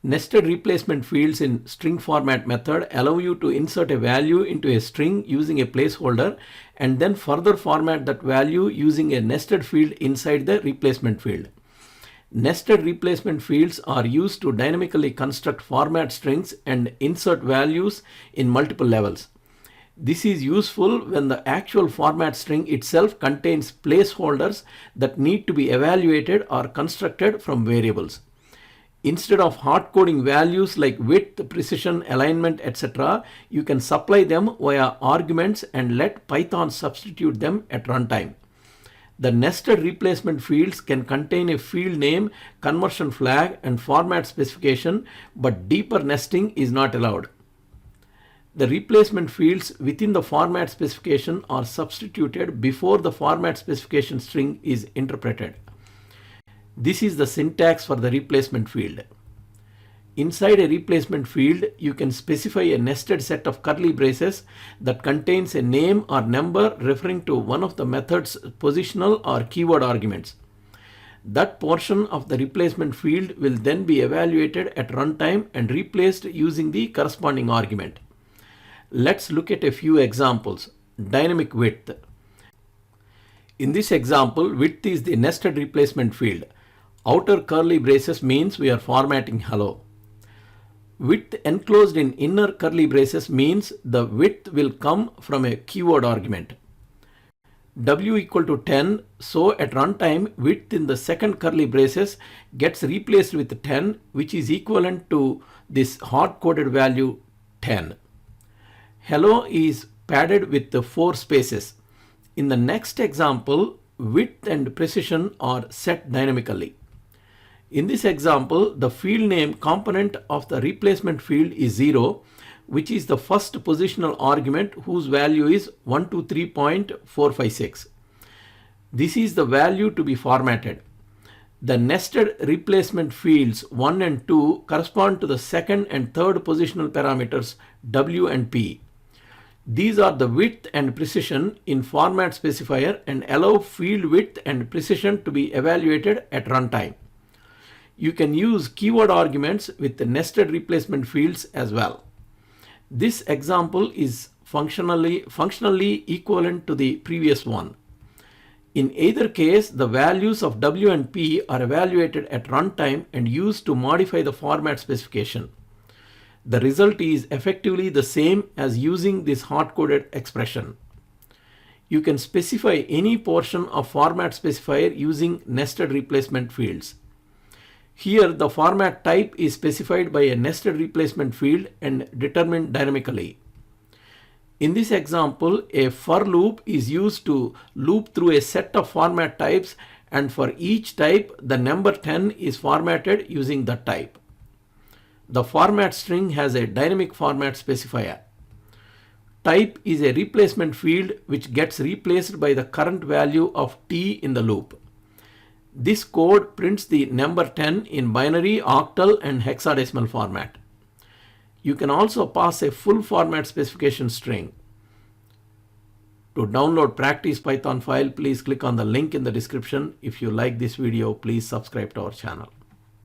Nested replacement fields in string format method allow you to insert a value into a string using a placeholder and then further format that value using a nested field inside the replacement field. Nested replacement fields are used to dynamically construct format strings and insert values in multiple levels. This is useful when the actual format string itself contains placeholders that need to be evaluated or constructed from variables. Instead of hard coding values like width, precision, alignment, etc., you can supply them via arguments and let Python substitute them at runtime. The nested replacement fields can contain a field name, conversion flag, and format specification, but deeper nesting is not allowed. The replacement fields within the format specification are substituted before the format specification string is interpreted. This is the syntax for the replacement field. Inside a replacement field, you can specify a nested set of curly braces that contains a name or number referring to one of the method's positional or keyword arguments. That portion of the replacement field will then be evaluated at runtime and replaced using the corresponding argument. Let's look at a few examples. Dynamic width. In this example, width is the nested replacement field. Outer curly braces means we are formatting hello. Width enclosed in inner curly braces means the width will come from a keyword argument. W equal to 10, so at runtime width in the second curly braces gets replaced with 10, which is equivalent to this hard-coded value 10. Hello is padded with the 4 spaces. In the next example, width and precision are set dynamically. In this example, the field name component of the replacement field is 0, which is the first positional argument whose value is 123.456. This is the value to be formatted. The nested replacement fields 1 and 2 correspond to the second and third positional parameters W and P. These are the width and precision in format specifier and allow field width and precision to be evaluated at runtime. You can use keyword arguments with the nested replacement fields as well. This example is functionally equivalent to the previous one. In either case, the values of W and P are evaluated at runtime and used to modify the format specification. The result is effectively the same as using this hard-coded expression. You can specify any portion of format specifier using nested replacement fields. Here, the format type is specified by a nested replacement field and determined dynamically. In this example, a for loop is used to loop through a set of format types, and for each type, the number 10 is formatted using that type. The format string has a dynamic format specifier. Type is a replacement field which gets replaced by the current value of t in the loop. This code prints the number 10 in binary, octal, and hexadecimal format. You can also pass a full format specification string. To download practice Python file, please click on the link in the description. If you like this video, please subscribe to our channel.